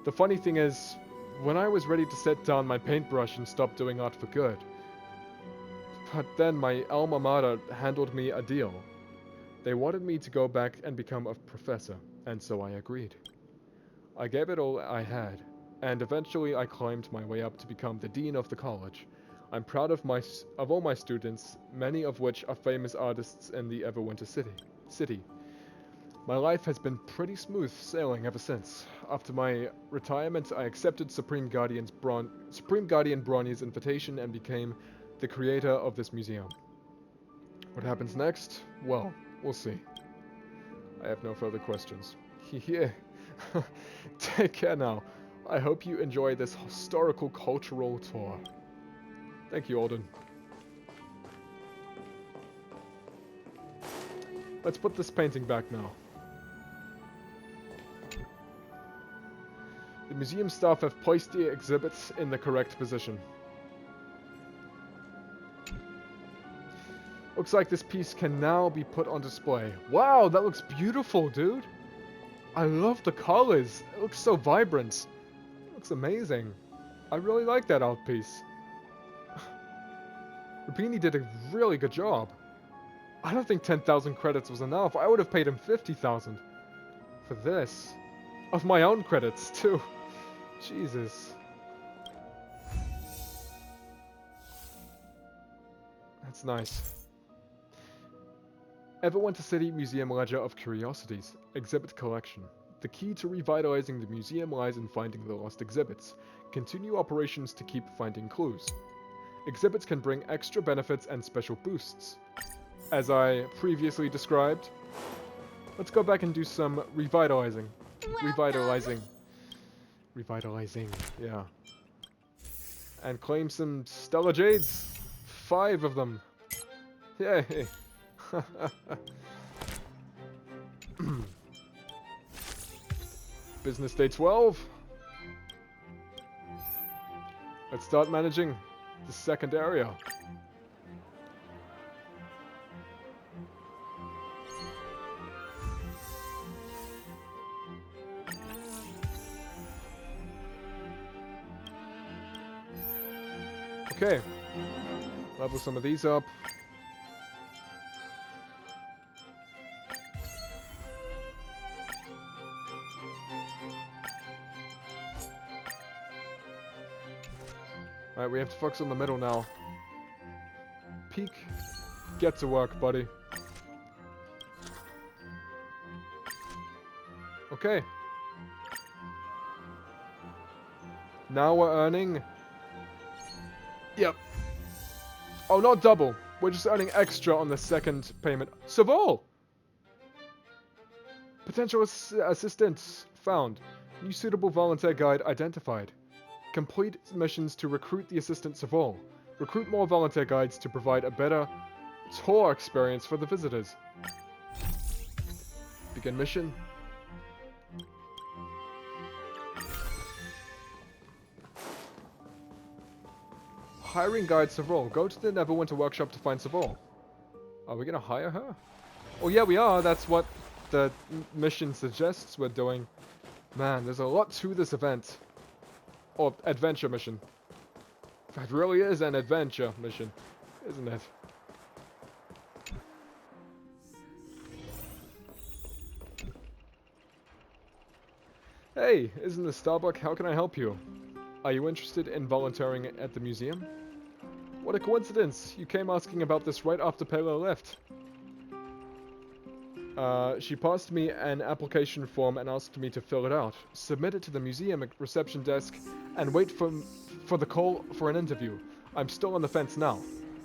[SPEAKER 1] The funny thing is, when I was ready to set down my paintbrush and stop doing art for good, but then my alma mater handled me a deal. They wanted me to go back and become a professor, and so I agreed. I gave it all I had, and eventually I climbed my way up to become the dean of the college. I'm proud of all my students, many of which are famous artists in the Everwinter city. My life has been pretty smooth sailing ever since. After my retirement, I accepted Supreme Guardian Bronny's invitation and became the creator of this museum. What happens next? Well, we'll see. I have no further questions. Yeah. Take care now. I hope you enjoy this historical cultural tour. Thank you, Alden. Let's put this painting back now. The museum staff have placed the exhibits in the correct position. Looks like this piece can now be put on display. Wow, that looks beautiful, dude. I love the colors. It looks so vibrant. It looks amazing. I really like that art piece. Rubini did a really good job. I don't think 10,000 credits was enough. I would have paid him 50,000 for this. Of my own credits, too. Jesus. That's nice. Everwinter City Museum Ledger of Curiosities. Exhibit Collection. The key to revitalizing the museum lies in finding the lost exhibits. Continue operations to keep finding clues. Exhibits can bring extra benefits and special boosts. As I previously described, let's go back and do some revitalizing. Revitalizing, yeah. And claim some Stellar Jades. 5 of them. Yay! Business day 12. Let's start managing the second area. Okay. Level some of these up. Alright, we have to focus on the middle now. Peek. Get to work, buddy. Okay. Now we're earning... Yep. Oh, not double. We're just earning extra on the second payment. Savol! Potential assistance found. New suitable volunteer guide identified. Complete missions to recruit the assistant Savol. Recruit more volunteer guides to provide a better tour experience for the visitors. Begin mission. Hiring guide Savol. Go to the Neverwinter Workshop to find Savol. Are we gonna hire her? Oh yeah, we are. That's what the mission suggests we're doing. Man, there's a lot to this event. Or adventure mission. That really is an adventure mission, isn't it? Hey, isn't this Starbuck? How can I help you? Are you interested in volunteering at the museum? What a coincidence! You came asking about this right after Pela left. She passed me an application form and asked me to fill it out. Submit it to the museum reception desk and wait for the call for an interview. I'm still on the fence now.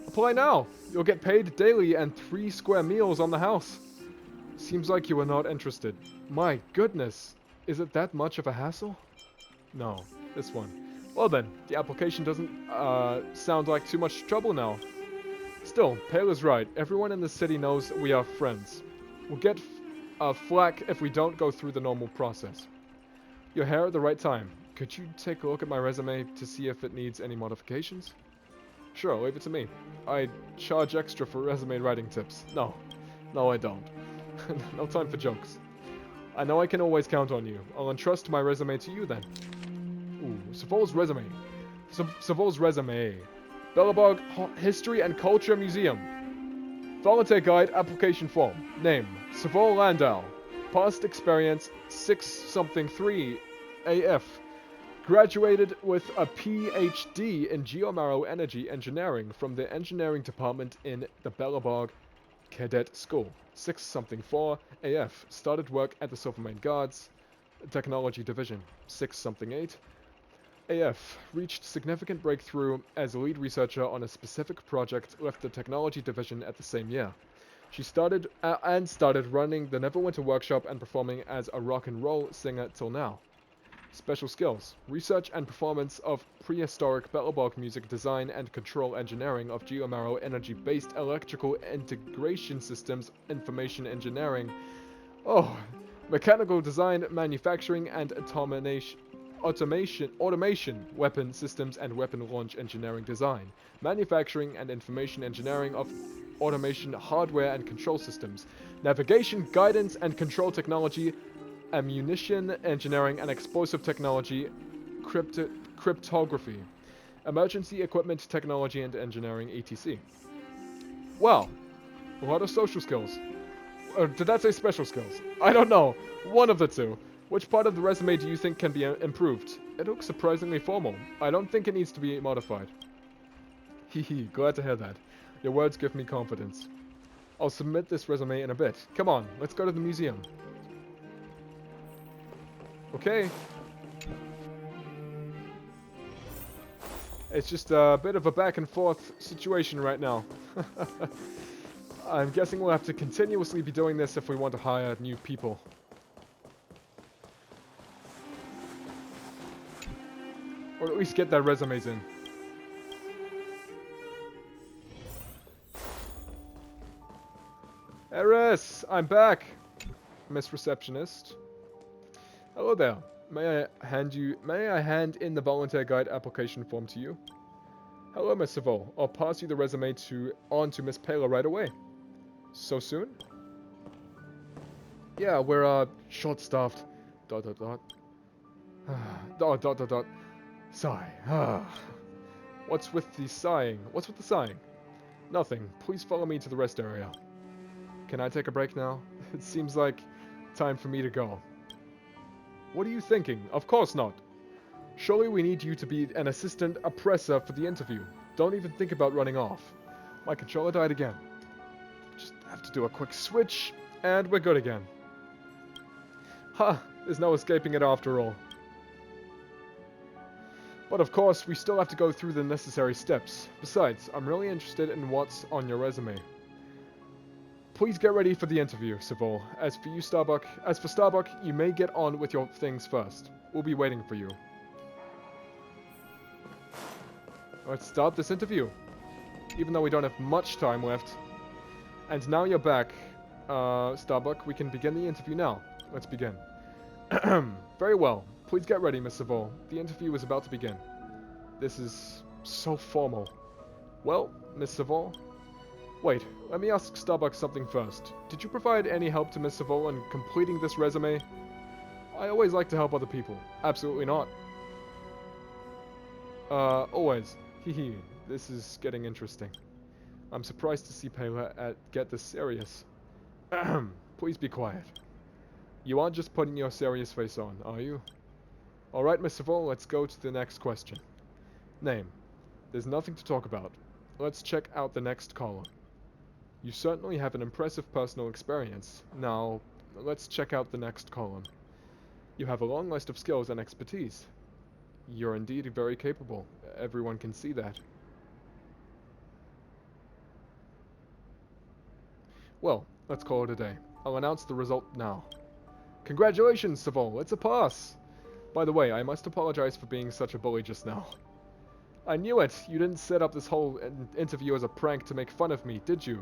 [SPEAKER 1] Apply now! You'll get paid daily and 3 square meals on the house. Seems like you are not interested. My goodness! Is it that much of a hassle? No, this one. Well then, the application doesn't sound like too much trouble now. Still, Pale is right. Everyone in the city knows we are friends. We'll get flack if we don't go through the normal process. You're here at the right time. Could you take a look at my resume to see if it needs any modifications? Sure, leave it to me. I charge extra for resume writing tips. No, I don't. No time for jokes. I know I can always count on you. I'll entrust my resume to you then. Ooh, Savol's resume. Savol's resume. Belobog History and Culture Museum. Volunteer guide application form. Name: Savol Landau. Past experience 6-3 AF. Graduated with a PhD in Geomaro Energy Engineering from the engineering department in the Belobog Cadet School. 6-4 AF. Started work at the Silvermane Guards Technology Division. 6-8 AF. Reached significant breakthrough as lead researcher on a specific project, left the Technology Division at the same year. She started running the Neverwinter Workshop and performing as a rock and roll singer till now. Special skills. Research and performance of prehistoric Belobog music, design and control engineering of Geomaro energy-based electrical integration systems, information engineering. Oh, mechanical design, manufacturing and automation, weapon systems and weapon launch engineering design, manufacturing and information engineering of automation hardware and control systems, navigation, guidance and control technology, ammunition engineering and explosive technology, cryptography, emergency equipment technology and engineering, etc. Wow, a lot of social skills. Did that say special skills? I don't know. One of the two. Which part of the resume do you think can be improved? It looks surprisingly formal. I don't think it needs to be modified. Hehe, glad to hear that. Your words give me confidence. I'll submit this resume in a bit. Come on, let's go to the museum. Okay. It's just a bit of a back and forth situation right now. I'm guessing we'll have to continuously be doing this if we want to hire new people. Or at least get their resumes in. Eris, I'm back, Miss Receptionist. Hello there. May I hand in the volunteer guide application form to you? Hello, Miss Savol. I'll pass you the resume on to Miss Pela right away. So soon? Yeah, we're short-staffed. ... Sigh. What's with the sighing? What's with the sighing? Nothing. Please follow me to the rest area. Can I take a break now? It seems like time for me to go. What are you thinking? Of course not. Surely we need you to be an assistant oppressor for the interview. Don't even think about running off. My controller died again. Just have to do a quick switch, and we're good again. Ha! There's no escaping it after all. But of course, we still have to go through the necessary steps. Besides, I'm really interested in what's on your resume. Please get ready for the interview, Savol. As for Starbuck, you may get on with your things first. We'll be waiting for you. Let's start this interview. Even though we don't have much time left. And now you're back, Starbuck. We can begin the interview now. Let's begin. Very well. Please get ready, Miss Savol. The interview is about to begin. This is so formal. Well, Miss Savol... Wait, let me ask Starbuck something first. Did you provide any help to Miss Savol in completing this resume? I always like to help other people. Absolutely not. Always. Hehe, this is getting interesting. I'm surprised to see Pela get this serious. Please be quiet. You aren't just putting your serious face on, are you? Alright, Miss Savol, let's go to the next question. Name. There's nothing to talk about. Let's check out the next column. You certainly have an impressive personal experience. Now, let's check out the next column. You have a long list of skills and expertise. You're indeed very capable. Everyone can see that. Well, let's call it a day. I'll announce the result now. Congratulations, Savol, it's a pass! By the way, I must apologize for being such a bully just now. I knew it! You didn't set up this whole interview as a prank to make fun of me, did you?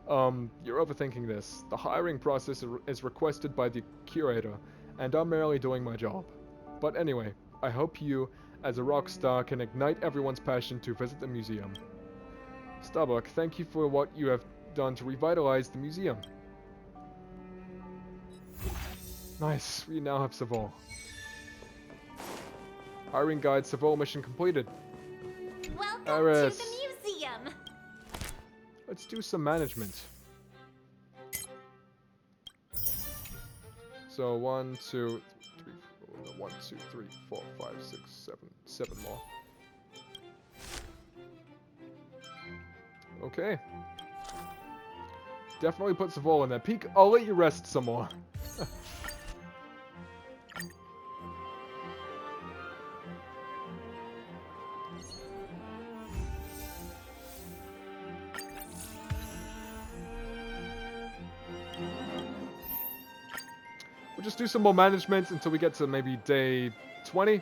[SPEAKER 1] You're overthinking this. The hiring process is requested by the curator, and I'm merely doing my job. But anyway, I hope you, as a rock star, can ignite everyone's passion to visit the museum. Starbuck, thank you for what you have done to revitalize the museum. Nice, we now have Savol. Hiring guide, Savol mission completed.
[SPEAKER 3] Welcome
[SPEAKER 1] Aris.
[SPEAKER 3] to the museum.
[SPEAKER 1] Let's do some management. So 1, 2, 3, 4, 1, 2, 3, 4, 5, 6, 7 more. Okay. Definitely put Savol in that peak. I'll let you rest some more. We'll just do some more management until we get to maybe day 20.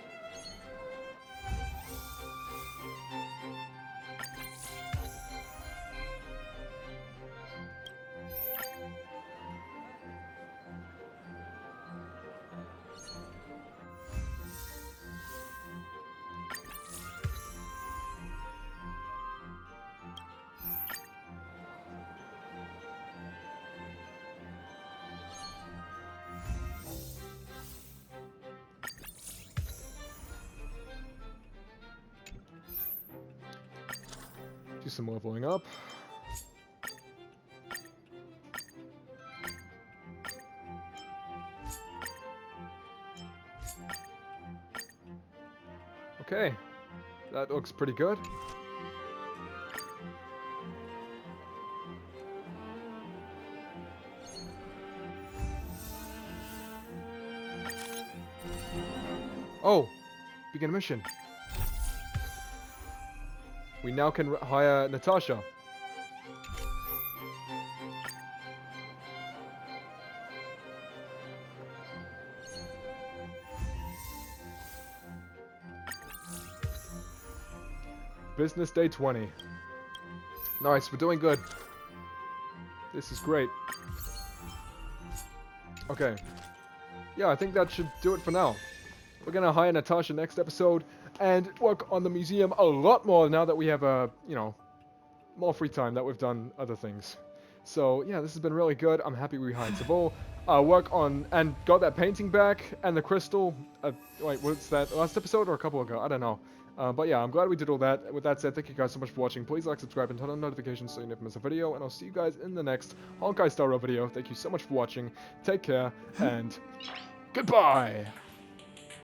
[SPEAKER 1] Do some leveling up. Okay, that looks pretty good. Oh, begin mission. We now can hire Natasha. Business day 20. Nice, we're doing good. This is great. Okay. Yeah, I think that should do it for now. We're gonna hire Natasha next episode and work on the museum a lot more now that we have more free time, that we've done other things. So yeah, this has been really good. I'm happy we hired Savol. Work on and got that painting back and the crystal. Wait, was that last episode or a couple ago? I don't know. But yeah, I'm glad we did all that. With that said, thank you guys so much for watching. Please like, subscribe, and turn on notifications so you never miss a video. And I'll see you guys in the next Honkai Star Rail video. Thank you so much for watching. Take care, and goodbye!